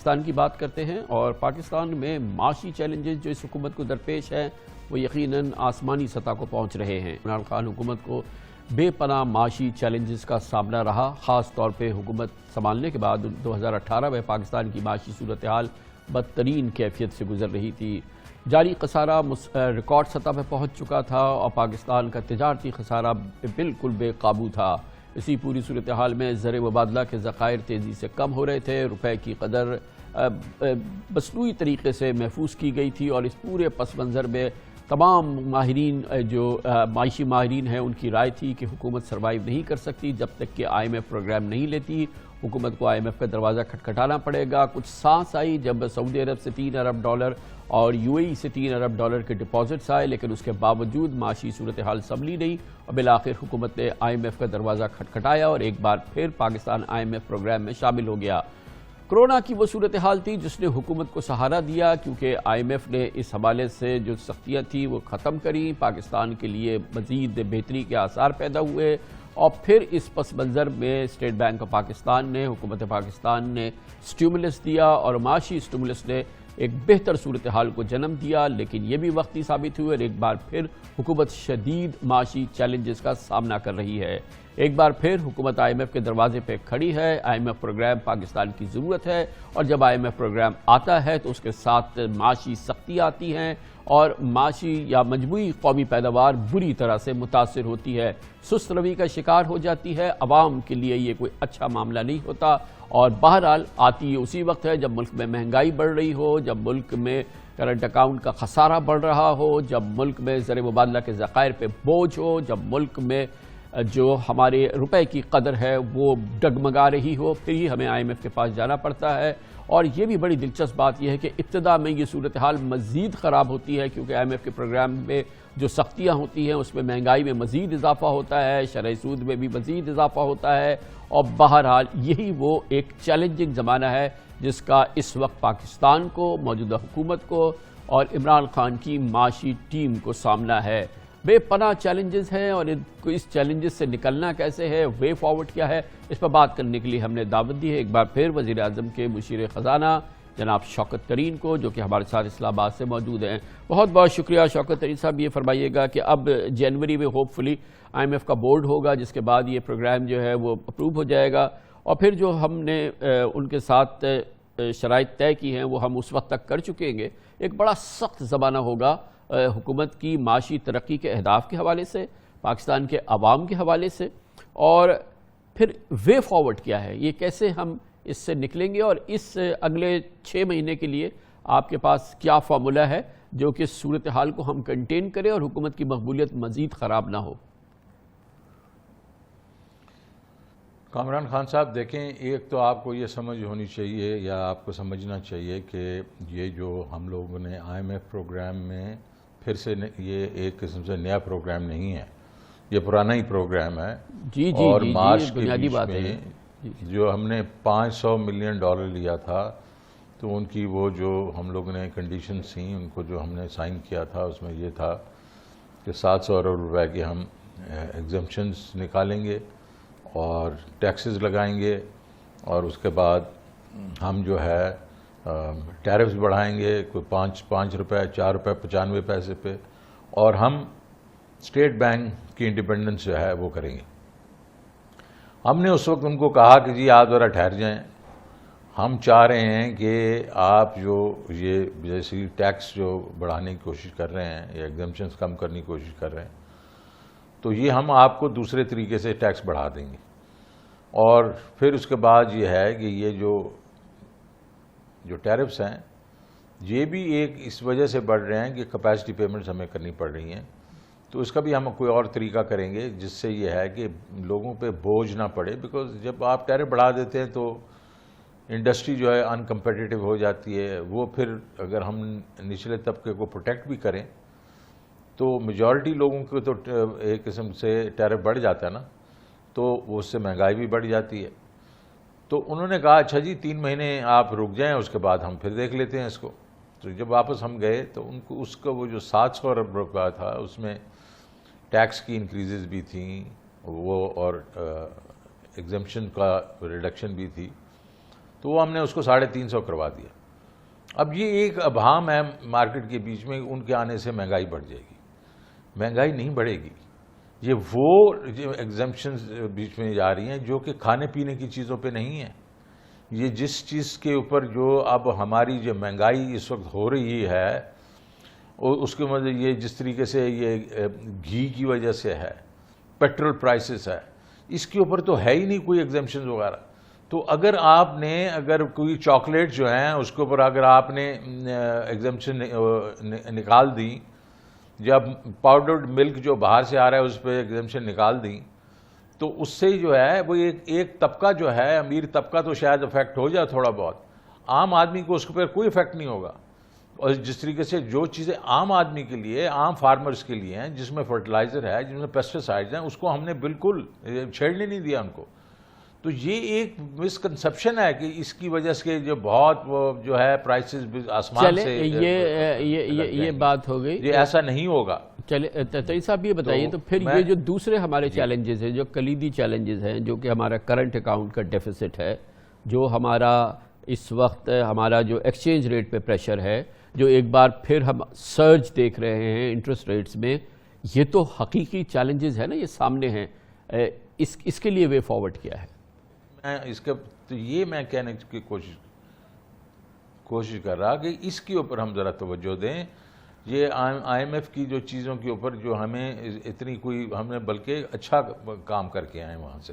پاکستان کی بات کرتے ہیں، اور پاکستان میں معاشی چیلنجز جو اس حکومت کو درپیش ہیں وہ یقیناً آسمانی سطح کو پہنچ رہے ہیں۔ عمران خان حکومت کو بے پناہ معاشی چیلنجز کا سامنا رہا، خاص طور پہ حکومت سنبھالنے کے بعد 2018 میں پاکستان کی معاشی صورتحال بدترین کیفیت سے گزر رہی تھی۔ جاری خسارہ ریکارڈ سطح پہ پہنچ چکا تھا اور پاکستان کا تجارتی خسارہ بالکل بے قابو تھا۔ اسی پوری صورتحال میں زر مبادلہ کے ذخائر تیزی سے کم ہو رہے تھے، روپے کی قدر مصنوعی طریقے سے محفوظ کی گئی تھی، اور اس پورے پس منظر میں تمام ماہرین جو معاشی ماہرین ہیں ان کی رائے تھی کہ حکومت سروائیو نہیں کر سکتی جب تک کہ IMF پروگرام نہیں لیتی۔ حکومت کو IMF کا دروازہ کھٹکھٹانا پڑے گا۔ کچھ سانس آئی جب سعودی عرب سے $3 ارب اور UAE سے $3 ارب کے ڈپازٹس آئے، لیکن اس کے باوجود معاشی صورتحال سنبھلی نہیں، اور بالآخر حکومت نے IMF کا دروازہ کھٹکھٹایا اور ایک بار پھر پاکستان IMF پروگرام میں شامل ہو گیا۔ کرونا کی وہ صورتحال تھی جس نے حکومت کو سہارا دیا، کیونکہ IMF نے اس حوالے سے جو سختیاں تھیں وہ ختم کریں، پاکستان کے لیے مزید بہتری کے آثار پیدا ہوئے، اور پھر اس پس منظر میں اسٹیٹ بینک آف پاکستان نے، حکومت پاکستان نے سٹیمولس دیا، اور معاشی سٹیمولس نے ایک بہتر صورتحال کو جنم دیا، لیکن یہ بھی وقتی ثابت ہوئے، اور ایک بار پھر حکومت شدید معاشی چیلنجز کا سامنا کر رہی ہے۔ ایک بار پھر حکومت IMF کے دروازے پہ کھڑی ہے۔ IMF پروگرام پاکستان کی ضرورت ہے، اور جب IMF پروگرام آتا ہے تو اس کے ساتھ معاشی سختی آتی ہیں، اور معاشی یا مجموعی قومی پیداوار بری طرح سے متاثر ہوتی ہے، سست روی کا شکار ہو جاتی ہے۔ عوام کے لیے یہ کوئی اچھا معاملہ نہیں ہوتا، اور بہرحال آتی اسی وقت ہے جب ملک میں مہنگائی بڑھ رہی ہو، جب ملک میں کرنٹ اکاؤنٹ کا خسارہ بڑھ رہا ہو، جب ملک میں زر مبادلہ کے ذخائر پہ بوجھ ہو، جب ملک میں جو ہمارے روپے کی قدر ہے وہ ڈگمگا رہی ہو، پھر ہی ہمیں IMF کے پاس جانا پڑتا ہے۔ اور یہ بھی بڑی دلچسپ بات یہ ہے کہ ابتدا میں یہ صورتحال مزید خراب ہوتی ہے، کیونکہ IMF کے پروگرام میں جو سختیاں ہوتی ہیں اس میں مہنگائی میں مزید اضافہ ہوتا ہے، شرح سود میں بھی مزید اضافہ ہوتا ہے، اور بہرحال یہی وہ ایک چیلنجنگ زمانہ ہے جس کا اس وقت پاکستان کو، موجودہ حکومت کو اور عمران خان کی معاشی ٹیم کو سامنا ہے۔ بے پناہ چیلنجز ہیں، اور اس چیلنجز سے نکلنا کیسے ہے، وے فارورڈ کیا ہے، اس پر بات کرنے کے لیے ہم نے دعوت دی ہے ایک بار پھر وزیر اعظم کے مشیر خزانہ جناب شوکت ترین کو، جو کہ ہمارے ساتھ اسلام آباد سے موجود ہیں۔ بہت بہت شکریہ شوکت ترین صاحب۔ یہ فرمائیے گا کہ اب جنوری میں ہوپ فلی IMF کا بورڈ ہوگا، جس کے بعد یہ پروگرام جو ہے وہ اپروو ہو جائے گا، اور پھر جو ہم نے ان کے ساتھ شرائط طے کی ہیں وہ ہم اس وقت تک کر چکیں گے۔ ایک بڑا سخت زمانہ ہوگا حکومت کی معاشی ترقی کے اہداف کے حوالے سے، پاکستان کے عوام کے حوالے سے، اور پھر وے فارورڈ کیا ہے، یہ کیسے ہم اس سے نکلیں گے، اور اس اگلے 6 مہینے کے لیے آپ کے پاس کیا فارمولہ ہے جو کہ صورتحال کو ہم کنٹین کریں اور حکومت کی مقبولیت مزید خراب نہ ہو۔ کامران خان صاحب دیکھیں، ایک تو آپ کو یہ سمجھ ہونی چاہیے یا آپ کو سمجھنا چاہیے کہ یہ جو ہم لوگوں نے IMF پروگرام میں پھر سے یہ ایک قسم سے نیا پروگرام نہیں ہے، یہ پرانا ہی پروگرام ہے۔ اور مارچ کے بیچ میں جو ہم نے $500 ملین لیا تھا، تو ان کی وہ جو ہم لوگوں نے کنڈیشنز تھیں ان کو جو ہم نے سائن کیا تھا، اس میں یہ تھا کہ $700 ارب کے ہم ایگزمپشنز نکالیں گے اور ٹیکسز لگائیں گے، اور اس کے بعد ہم جو ہے ٹیرفز بڑھائیں گے، کوئی پانچ روپے $4.95 پہ، اور ہم اسٹیٹ بینک کی انڈیپینڈنس جو ہے وہ کریں گے۔ ہم نے اس وقت ان کو کہا کہ جی آپ ذرا ٹھہر جائیں، ہم چاہ رہے ہیں کہ آپ جو یہ جیسی ٹیکس جو بڑھانے کی کوشش کر رہے ہیں یا ایگزمپشنز کم کرنے کی کوشش کر رہے ہیں، تو یہ ہم آپ کو دوسرے طریقے سے ٹیکس بڑھا دیں گے، اور پھر اس کے بعد یہ ہے کہ یہ جو ٹیرفز ہیں یہ بھی ایک اس وجہ سے بڑھ رہے ہیں کہ کیپیسٹی پیمنٹس ہمیں کرنی پڑ رہی ہیں، تو اس کا بھی ہم کوئی اور طریقہ کریں گے جس سے یہ ہے کہ لوگوں پہ بوجھ نہ پڑے، بیکاز جب آپ ٹیرف بڑھا دیتے ہیں تو انڈسٹری جو ہے ان کمپیٹیٹو ہو جاتی ہے، وہ پھر اگر ہم نچلے طبقے کو پروٹیکٹ بھی کریں تو میجورٹی لوگوں کو تو ایک قسم سے ٹیرف بڑھ جاتا ہے نا، تو اس سے مہنگائی بھی بڑھ جاتی ہے۔ تو انہوں نے کہا اچھا جی 3 مہینے آپ رک جائیں، اس کے بعد ہم پھر دیکھ لیتے ہیں اس کو۔ تو جب واپس ہم گئے تو ان کو اس کا وہ جو $700 ارب کا تھا اس میں ٹیکس کی انکریزز بھی تھیں وہ، اور ایگزمپشن کا ریڈکشن بھی تھی، تو وہ ہم نے اس کو 350 کروا دیا. اب یہ ایک ابہام ہے مارکیٹ کے بیچ میں، ان کے آنے سے مہنگائی بڑھ جائے گی. مہنگائی نہیں بڑھے گی. یہ وہ ایگزمپشنز بیچ میں جا رہی ہیں جو کہ کھانے پینے کی چیزوں پہ نہیں ہیں. یہ جس چیز کے اوپر جو اب ہماری جو مہنگائی اس وقت ہو رہی ہے، اس کے مطلب یہ جس طریقے سے یہ گھی کی وجہ سے ہے، پیٹرول پرائسز ہے، اس کے اوپر تو ہے ہی نہیں کوئی ایگزمپشن وغیرہ. تو اگر کوئی چاکلیٹ جو ہیں اس کے اوپر اگر آپ نے ایگزمپشن نکال دی، جب پاؤڈرڈ ملک جو باہر سے آ رہا ہے اس پہ ایگزمپشن نکال دی، تو اس سے جو ہے وہ ایک طبقہ جو ہے، امیر طبقہ تو شاید افیکٹ ہو جائے تھوڑا بہت، عام آدمی کو اس کے اوپر کوئی افیکٹ نہیں ہوگا. اور جس طریقے سے جو چیزیں عام آدمی کے لیے، عام فارمرز کے لیے ہیں، جس میں فرٹیلائزر ہے، جس میں پیسٹیسائڈز ہیں، اس کو ہم نے بالکل چھیڑنے نہیں دیا ان کو. تو یہ ایک مسکنسپشن ہے کہ اس کی وجہ سے جو بہت جو ہے پرائسز آسمان سے یہ بات ہو گئی. یہ ایسا نہیں ہوگا. چلے تری صاحب یہ بتائیے تو پھر یہ جو دوسرے ہمارے چیلنجز ہیں، جو کلیدی چیلنجز ہیں، جو کہ ہمارا کرنٹ اکاؤنٹ کا ڈیفیسٹ ہے، جو ہمارا اس وقت ہمارا جو ایکسچینج ریٹ پہ پریشر ہے، جو ایک بار پھر ہم سرج دیکھ رہے ہیں انٹرسٹ ریٹس میں، یہ تو حقیقی چیلنجز ہیں نا، یہ سامنے ہیں. اس کے لیے وے فارورڈ کیا ہے؟ میں کہنے کی کوشش کر رہا کہ اس کے اوپر ہم ذرا توجہ دیں. یہ آئی ایم ایف کی جو چیزوں کے اوپر جو ہمیں اتنی کوئی، ہم نے بلکہ اچھا کام کر کے آئے وہاں سے.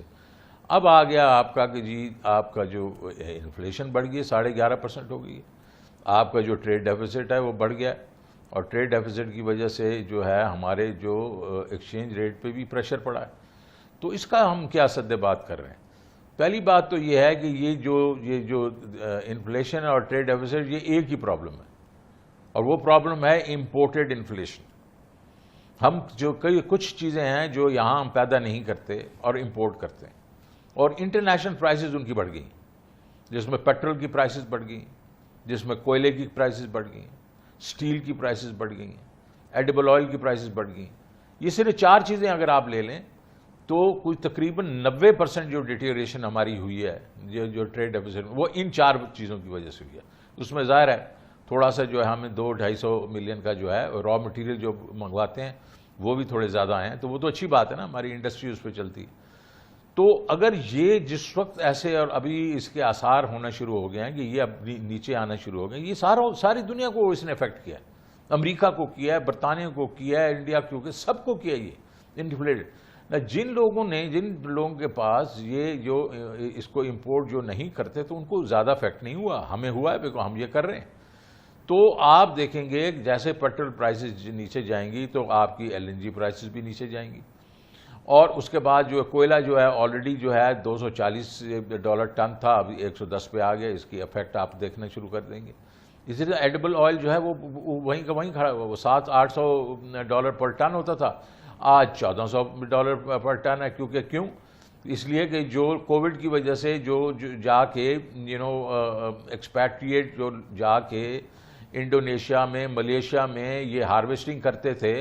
اب آ گیا آپ کا کہ جی آپ کا جو انفلیشن بڑھ گئی، 11.5% ہو گئی. آپ کا جو ٹریڈ ڈیفیسٹ ہے وہ بڑھ گیا، اور ٹریڈ ڈیفیسٹ کی وجہ سے جو ہے ہمارے جو ایکسچینج ریٹ پہ بھی پریشر پڑا ہے. تو اس کا ہم کیا سد بات کر رہے ہیں؟ پہلی بات تو یہ ہے کہ یہ جو انفلیشن اور ٹریڈ ڈیفیسٹ، یہ ایک ہی پرابلم ہے، اور وہ پرابلم ہے امپورٹڈ انفلیشن. ہم جو کچھ چیزیں ہیں جو یہاں ہم پیدا نہیں کرتے اور امپورٹ کرتے ہیں، اور انٹرنیشنل پرائسز ان کی بڑھ گئیں، جس میں پیٹرول کی پرائسز بڑھ گئیں، جس میں کوئلے کی پرائسز بڑھ گئیں، سٹیل کی پرائسز بڑھ گئیں، ایڈیبل آئل کی پرائسز بڑھ گئیں. یہ صرف 4 چیزیں اگر آپ لے لیں تو کوئی تقریباً 90% جو ڈیٹیریشن ہماری ہوئی ہے، جو ٹریڈ ڈیفیسٹ، وہ ان 4 چیزوں کی وجہ سے ہوئی ہے. اس میں ظاہر ہے تھوڑا سا جو ہے ہمیں 200-250 ملین کا جو ہے را مٹیریل جو منگواتے ہیں وہ بھی تھوڑے زیادہ آئے ہیں، تو وہ تو اچھی بات ہے نا، ہماری انڈسٹری اس پہ چلتی. تو اگر یہ جس وقت ایسے، اور ابھی اس کے آثار ہونا شروع ہو گئے ہیں کہ یہ اب نیچے آنا شروع ہو گئے، یہ ساری دنیا کو اس نے افیکٹ کیا ہے. امریکہ کو کیا ہے، برطانیہ کو کیا ہے، انڈیا کو، سب کو کیا یہ انفلیٹڈ. جن لوگوں کے پاس یہ جو اس کو امپورٹ جو نہیں کرتے تو ان کو زیادہ افیکٹ نہیں ہوا. ہمیں ہوا ہے بیکاز ہم یہ کر رہے ہیں. تو آپ دیکھیں گے جیسے پیٹرول پرائسز نیچے جائیں گی تو آپ کی LNG پرائسز بھی نیچے جائیں گی، اور اس کے بعد جو کوئلہ جو ہے آلریڈی جو ہے $240 ٹن تھا، ابھی 110 پہ آ گیا. اس کی افیکٹ آپ دیکھنا شروع کر دیں گے. اسی طرح ایڈیبل آئل جو ہے وہ وہیں کا وہیں کھڑا ہوا، وہ $700-800 پر ٹن ہوتا تھا، آج $1400 پر ٹن ہے. کیوں؟ اس لیے کہ جو کووڈ کی وجہ سے جو جا کے ایکسپیٹریٹ جو جا کے انڈونیشیا میں، ملیشیا میں یہ ہارویسٹنگ کرتے تھے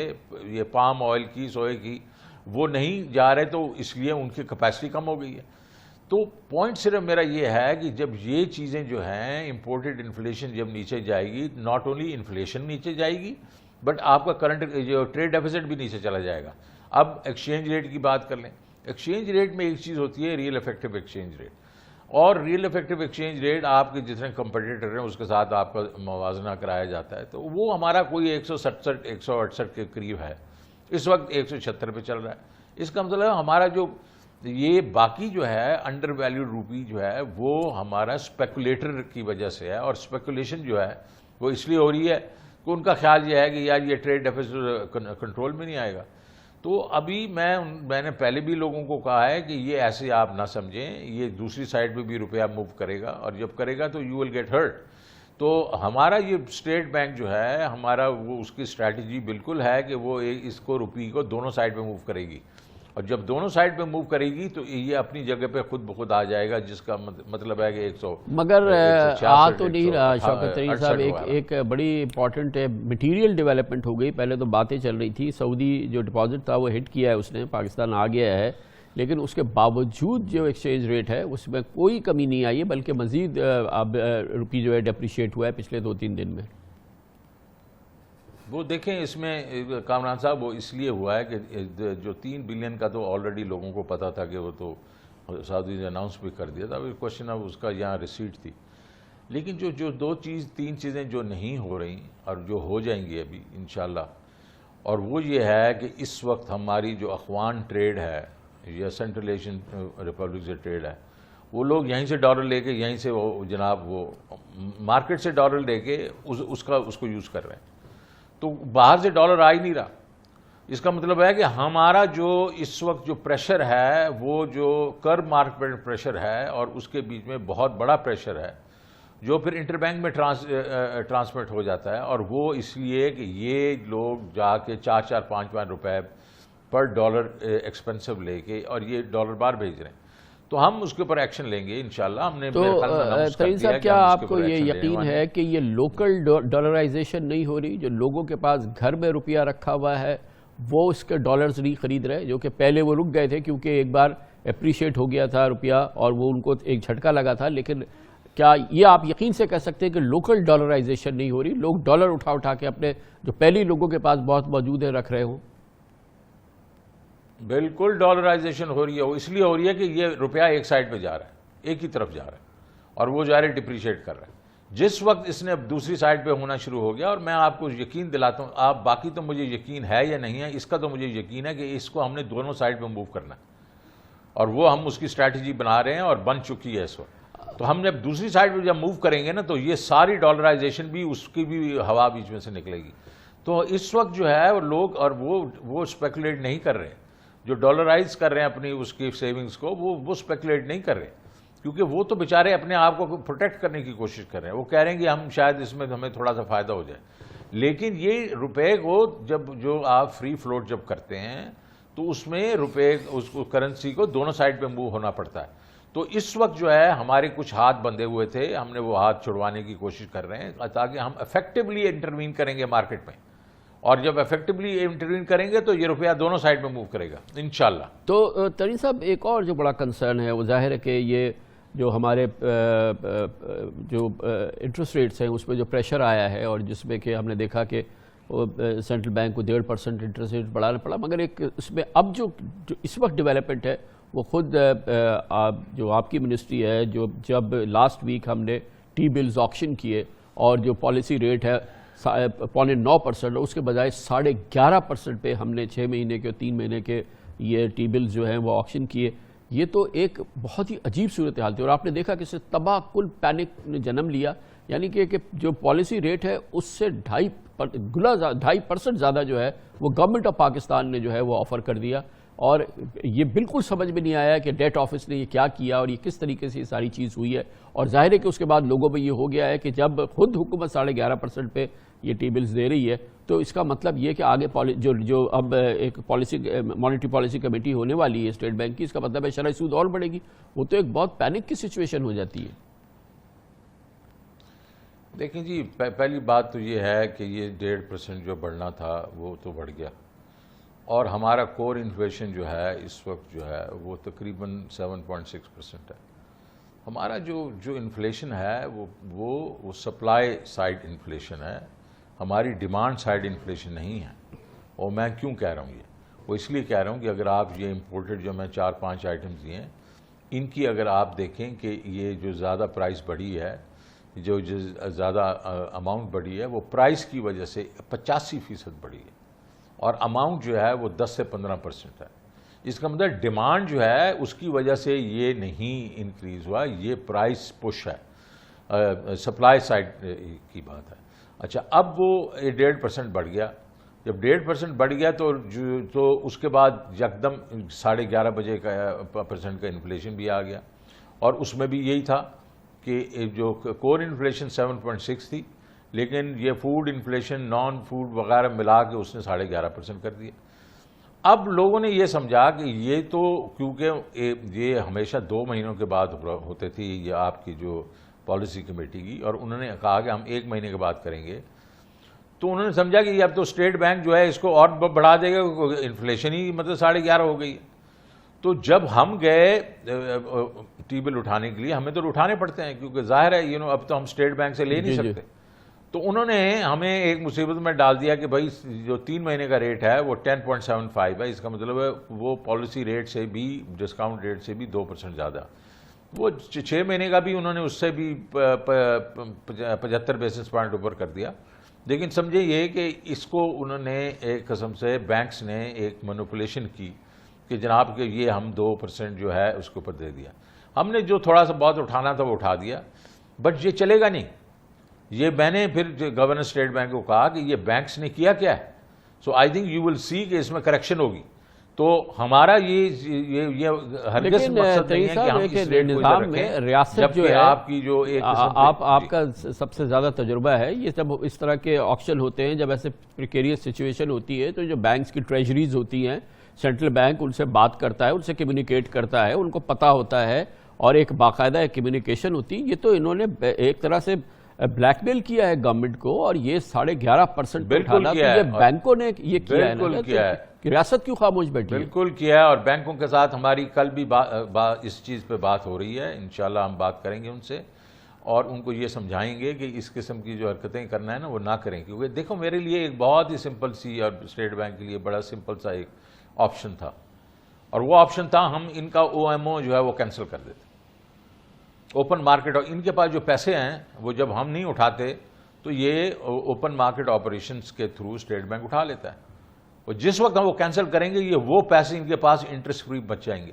یہ پام آئل کی، سوئے کی، وہ نہیں جا رہے، تو اس لیے ان کی کیپیسٹی کم ہو گئی ہے. تو پوائنٹ صرف میرا یہ ہے کہ جب یہ چیزیں جو ہیں امپورٹڈ انفلیشن جب نیچے جائے گی، ناٹ اونلی انفلیشن نیچے جائے گی بٹ آپ کا کرنٹ جو ٹریڈ ڈیفیسٹ بھی نیچے چلا جائے گا. اب ایکسچینج ریٹ کی بات کر لیں. ایکسچینج ریٹ میں ایک چیز ہوتی ہے ریئل افیکٹو ایکسچینج ریٹ، اور ریئل افیکٹو ایکسچینج ریٹ آپ کے جتنے کمپیٹیٹر ہیں اس کے ساتھ آپ کا موازنہ کرایا جاتا ہے. تو وہ ہمارا کوئی 167-168 کے قریب ہے، اس وقت 176 پہ چل رہا ہے. اس کا مطلب ہے ہمارا جو یہ باقی جو ہے انڈر ویلیوڈ روپی جو ہے وہ ہمارا اسپیکولیٹر کی وجہ سے ہے، اور اسپیکولیشن جو ہے وہ اس لیے ہو رہی ہے کہ ان کا خیال یہ ہے کہ یار یہ ٹریڈ ڈیفیسٹ کنٹرول میں نہیں آئے گا. تو ابھی میں نے پہلے بھی لوگوں کو کہا ہے کہ یہ ایسے آپ نہ سمجھیں، یہ دوسری سائڈ پہ بھی روپیہ موو کرے گا، اور جب کرے گا تو یو ول گیٹ ہرٹ. تو ہمارا یہ اسٹیٹ بینک جو ہے ہمارا، وہ اس کی اسٹریٹجی بالکل ہے کہ وہ اس کو روپی کو دونوں سائڈ پہ موو کرے گی، اور جب دونوں سائڈ پہ موو کرے گی تو یہ اپنی جگہ پہ خود بخود آ جائے گا، جس کا مطلب ہے کہ 100 مگر آ تو نہیں رہا. شوکت طرین صاحب ایک بڑی امپورٹنٹ مٹیریل ڈیولپمنٹ ہو گئی. پہلے تو باتیں چل رہی تھی، سعودی جو ڈپازٹ تھا وہ ہٹ کیا ہے اس نے، پاکستان آ گیا ہے. لیکن اس کے باوجود جو ایکسچینج ریٹ ہے اس میں کوئی کمی نہیں آئی ہے، بلکہ مزید اب روپی جو ہے ڈیپریشیٹ ہوا ہے پچھلے 2-3 دن میں۔ وہ دیکھیں اس میں کامران صاحب وہ اس لیے ہوا ہے کہ جو 3 بلین کا تو آلریڈی لوگوں کو پتا تھا کہ وہ تو سعودی نے اناؤنس بھی کر دیا تھا، اب کوشچن اب اس کا یہاں ریسیٹ تھی، لیکن جو 3 چیزیں جو نہیں ہو رہی اور جو ہو جائیں گی ابھی انشاءاللہ، اور وہ یہ ہے کہ اس وقت ہماری جو اخوان ٹریڈ ہے یا سینٹرل ایشین ریپبلک سے ٹریڈ ہے، وہ لوگ یہیں سے ڈالر لے کے یہیں سے وہ جناب وہ مارکیٹ سے ڈالر لے کے اس کو یوز کر رہے ہیں، تو باہر سے ڈالر آ ہی نہیں رہا۔ اس کا مطلب ہے کہ ہمارا جو اس وقت جو پریشر ہے وہ جو کر مارکیٹ پریشر ہے اور اس کے بیچ میں بہت بڑا پریشر ہے جو پھر انٹر بینک میں ٹرانسمٹ ہو جاتا ہے، اور وہ اس لیے کہ یہ لوگ جا کے 4-5 روپے پر ڈالر ایکسپینسو لے کے اور یہ ڈالر بار بھیج رہے ہیں، تو ہم اس کے اوپر ایکشن لیں گے انشاءاللہ۔ ہم نے تو ترین صاحب کیا آپ کو یہ یقین ہے کہ یہ لوکل ڈالرائزیشن نہیں ہو رہی؟ جو لوگوں کے پاس گھر میں روپیہ رکھا ہوا ہے وہ اس کے ڈالرز نہیں خرید رہے، جو کہ پہلے وہ رک گئے تھے کیونکہ ایک بار اپریشیٹ ہو گیا تھا روپیہ اور وہ ان کو ایک جھٹکا لگا تھا، لیکن کیا یہ آپ یقین سے کہہ سکتے ہیں کہ لوکل ڈالرائزیشن نہیں ہو رہی؟ لوگ ڈالر اٹھا کے اپنے جو پہلی لوگوں کے پاس بہت موجود ہیں رکھ رہے ہوں؟ بالکل ڈالرائزیشن ہو رہی ہے، وہ اس لیے ہو رہی ہے کہ یہ روپیہ ایک سائڈ پہ جا رہا ہے، ایک ہی طرف جا رہا ہے، اور وہ جا رہے ڈپریشیٹ کر رہا ہے۔ جس وقت اس نے اب دوسری سائڈ پہ ہونا شروع ہو گیا، اور میں آپ کو یقین دلاتا ہوں، آپ باقی تو مجھے یقین ہے یا نہیں ہے، اس کا تو مجھے یقین ہے کہ اس کو ہم نے دونوں سائڈ پہ موو کرنا ہے، اور وہ ہم اس کی اسٹریٹجی بنا رہے ہیں اور بن چکی ہے اس وقت۔ تو ہم جب دوسری سائڈ پہ جب موو کریں گے نا تو یہ ساری ڈالرائزیشن بھی اس کی بھی ہوا بیچ میں سے نکلے گی۔ تو اس وقت جو ہے وہ لوگ اور وہ اسپیکولیٹ نہیں کر رہے، جو ڈالرائز کر رہے ہیں اپنی اس کی سیونگز کو، وہ اسپیکولیٹ نہیں کر رہے، کیونکہ وہ تو بیچارے اپنے آپ کو پروٹیکٹ کرنے کی کوشش کر رہے ہیں، وہ کہہ رہے ہیں کہ ہم شاید اس میں ہمیں تھوڑا سا فائدہ ہو جائے، لیکن یہ روپے کو جو آپ فری فلوٹ جب کرتے ہیں تو اس میں روپے اس کو کرنسی کو دونوں سائڈ پہ موو ہونا پڑتا ہے۔ تو اس وقت جو ہے ہمارے کچھ ہاتھ بندھے ہوئے تھے، ہم نے وہ ہاتھ چھڑوانے کی کوشش کر رہے ہیں تاکہ ہم افیکٹولی انٹروین کریں گے مارکیٹ میں، اور جب افیکٹولی انٹروین کریں گے تو یہ روپیہ دونوں سائڈ میں موو کرے گا انشاءاللہ۔ تو ترین صاحب ایک اور جو بڑا کنسرن ہے وہ ظاہر ہے کہ یہ جو ہمارے جو انٹرسٹ ریٹس ہیں اس پہ جو پریشر آیا ہے، اور جس میں کہ ہم نے دیکھا کہ سینٹرل بینک کو 1.5% انٹرسٹ ریٹ بڑھانا پڑا، مگر ایک اس میں اب جو اس وقت ڈیولپمنٹ ہے وہ خود جو آپ کی منسٹری ہے، جب لاسٹ ویک ہم نے ٹی بلز آکشن کیے اور جو پالیسی ریٹ ہے 9.5%، اس کے بجائے 11.5% پہ ہم نے 6 مہینے کے اور 3 مہینے کے یہ ٹی بلز جو ہیں وہ آکشن کیے، یہ تو ایک بہت ہی عجیب صورتحال تھی، اور آپ نے دیکھا کہ اس سے تباہ کل پینک نے جنم لیا، یعنی کہ جو پالیسی ریٹ ہے اس سے 2.5% زیادہ جو ہے وہ گورنمنٹ آف پاکستان نے جو ہے وہ آفر کر دیا، اور یہ بالکل سمجھ میں نہیں آیا کہ ڈیٹ آفس نے یہ کیا کیا اور یہ کس طریقے سے یہ ساری چیز ہوئی ہے، اور ظاہر ہے کہ اس کے بعد لوگوں پہ یہ ہو گیا ہے کہ جب خود حکومت 11.5% پہ یہ ٹی بلز دے رہی ہے تو اس کا مطلب یہ کہ آگے جو اب ایک مانیٹری پالیسی کمیٹی ہونے والی ہے اسٹیٹ بینک کی، اس کا مطلب ہے شرح سود اور بڑھے گی، وہ تو ایک بہت پینک کی سچویشن ہو جاتی ہے۔ دیکھیں جی، پہلی بات تو یہ ہے کہ یہ 1.5% جو بڑھنا تھا وہ تو بڑھ گیا، اور ہمارا کور انفلیشن جو ہے اس وقت جو ہے وہ تقریباً 7.6% ہے۔ ہمارا جو انفلیشن ہے وہ سپلائی سائڈ انفلیشن ہے، ہماری ڈیمانڈ سائڈ انفلیشن نہیں ہے۔ اور میں کیوں کہہ رہا ہوں یہ؟ وہ اس لیے کہہ رہا ہوں کہ اگر آپ یہ امپورٹڈ جو میں 4-5 آئٹمز دیے ہیں، ان کی اگر آپ دیکھیں کہ یہ جو زیادہ پرائس بڑھی ہے، جو زیادہ اماؤنٹ بڑھی ہے، وہ پرائس کی وجہ سے 85% بڑھی ہے، اور اماؤنٹ جو ہے وہ 10 سے 15% ہے۔ اس کا مطلب ڈیمانڈ جو ہے اس کی وجہ سے یہ نہیں انکریز ہوا، یہ پرائس پش ہے، سپلائی سائڈ کی بات ہے۔ اچھا، اب وہ 1.5% بڑھ گیا، جب 1.5% بڑھ گیا تو اس کے بعد یکدم 11.5% کا انفلیشن بھی آ گیا، اور اس میں بھی یہی تھا کہ جو کور انفلیشن 7.6 تھی، لیکن یہ فوڈ انفلیشن نان فوڈ وغیرہ ملا کے اس نے 11.5% کر دیا۔ اب لوگوں نے یہ سمجھا کہ یہ تو کیونکہ یہ ہمیشہ 2 مہینوں کے بعد ہوتے تھی یہ آپ کی جو پالیسی کمیٹی کی، اور انہوں نے کہا کہ ہم 1 مہینے کے بعد کریں گے، تو انہوں نے سمجھا کہ یہ اب تو اسٹیٹ بینک جو ہے اس کو اور بڑھا دے گا، انفلیشن ہی مطلب 11.5 ہو گئی ہے۔ تو جب ہم گئے ٹی بل اٹھانے کے لیے، ہمیں تو اٹھانے پڑتے ہیں کیونکہ ظاہر ہے اب تو ہم اسٹیٹ بینک سے لے نہیں سکتے، تو انہوں نے ہمیں ایک مصیبت میں ڈال دیا کہ بھائی جو 3 مہینے کا ریٹ ہے وہ 10.75 ہے، اس کا مطلب ہے وہ پالیسی ریٹ سے بھی، ڈسکاؤنٹ ریٹ سے بھی 2% زیادہ، وہ 6 مہینے کا بھی انہوں نے اس سے بھی 75 بیسس پوائنٹ اوپر کر دیا۔ لیکن سمجھے یہ کہ اس کو انہوں نے ایک قسم سے بینکس نے ایک مینوپولیشن کی کہ جناب کہ یہ ہم 2% جو ہے اس کے اوپر دے دیا، ہم نے جو تھوڑا سا بہت اٹھانا تھا وہ اٹھا دیا، بٹ یہ چلے گا نہیں۔ یہ میں نے پھر گورنر اسٹیٹ بینک کو کہا کہ یہ بینکس نے کیا کیا ہے، سو آئی تھنک یو ول سی کہ اس میں کریکشن ہوگی، تو ہمارا یہ ہرگز مقصد نہیں ہے کہ ہم اس ریٹ کو ادھر رکھیں، ریاست جو جبکہ ہے آپ کی جو ایک آپ کا سب سے زیادہ تجربہ ہے، یہ جب اس طرح کے آکشن ہوتے ہیں، جب ایسے پریکیریس سچویشن ہوتی ہے، تو جو بینکس کی ٹریجریز ہوتی ہیں، سینٹرل بینک ان سے بات کرتا ہے، ان سے کمیونیکیٹ کرتا ہے، ان کو پتہ ہوتا ہے اور ایک باقاعدہ کمیونیکیشن ہوتی ہے۔ یہ تو انہوں نے ایک طرح سے بلیک میل کیا ہے گورنمنٹ کو، اور یہ 11.5% اٹھانا، تو یہ بینکوں نے یہ کیا ہے، کہ ریاست کیوں خاموش بیٹھی ہے؟ بالکل کیا ہے، اور بینکوں کے ساتھ ہماری کل بھی اس چیز پہ بات ہو رہی ہے، انشاءاللہ ہم بات کریں گے ان سے اور ان کو یہ سمجھائیں گے کہ اس قسم کی جو حرکتیں کرنا ہے نا وہ نہ کریں، کیونکہ دیکھو میرے لیے ایک بہت ہی سمپل سی، اور اسٹیٹ بینک کے لیے بڑا سمپل سا ایک آپشن تھا، اور وہ آپشن تھا ہم ان کا OMO جو ہے وہ کینسل کر دیتے، اوپن مارکیٹ، اور ان کے پاس جو پیسے ہیں وہ جب ہم نہیں اٹھاتے تو یہ اوپن مارکیٹ آپریشنز کے تھرو اسٹیٹ بینک اٹھا لیتا ہے، اور جس وقت ہم وہ کینسل کریں گے یہ وہ پیسے ان کے پاس انٹرسٹ فری بچ جائیں گے،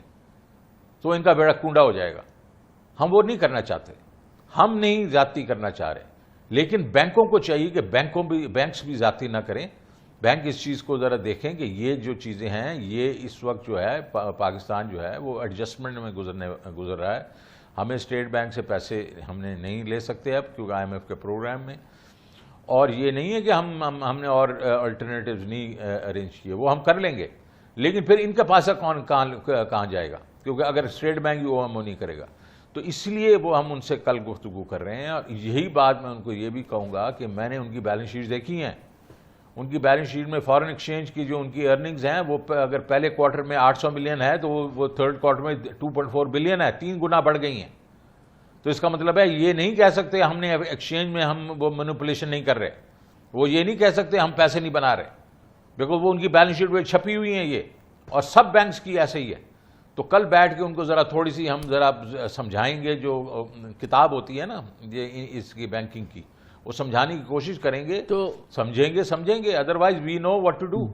تو ان کا بیڑا کنڈا ہو جائے گا۔ ہم وہ نہیں کرنا چاہتے، ہم نہیں زیادتی کرنا چاہ رہے، لیکن بینکوں کو چاہیے کہ بینکس بھی زیادتی نہ کریں، بینک اس چیز کو ذرا دیکھیں کہ یہ جو چیزیں ہیں یہ اس وقت جو ہے پاکستان جو ہے وہ ایڈجسٹمنٹ میں گزر رہا ہے، ہمیں اسٹیٹ بینک سے پیسے ہم نے نہیں لے سکتے اب کیونکہ IMF کے پروگرام میں، اور یہ نہیں ہے کہ ہم نے اور الٹرنیٹیوز نہیں ارینج کیے، وہ ہم کر لیں گے، لیکن پھر ان کا پیسہ کہاں جائے گا، کیونکہ اگر اسٹیٹ بینک OMO نہیں کرے گا، تو اس لیے وہ ہم ان سے کل گفتگو کر رہے ہیں، اور یہی بات میں ان کو یہ بھی کہوں گا کہ میں نے ان کی بیلنس شیٹ دیکھی ہیں، ان کی بیلنس شیٹ میں فارن ایکسچینج کی جو ان کی ارننگز ہیں وہ اگر پہلے کوارٹر میں 800 ملین ہے تو وہ تھرڈ کوارٹر میں 2.4 بلین ہے، 3 گنا بڑھ گئی ہیں، تو اس کا مطلب ہے یہ نہیں کہہ سکتے ہم نے ایکسچینج میں ہم وہ مینوپولیشن نہیں کر رہے، وہ یہ نہیں کہہ سکتے ہم پیسے نہیں بنا رہے، بیکاز وہ ان کی بیلنس شیٹ میں چھپی ہوئی ہیں یہ، اور سب بینکس کی ایسے ہی ہے۔ تو کل بیٹھ کے ان کو ذرا تھوڑی سی ہم ذرا سمجھائیں گے، جو کتاب ہوتی ہے نا یہ اس کی بینکنگ کی، وہ سمجھانے کی کوشش کریں گے، تو سمجھیں گے، otherwise we know what to do.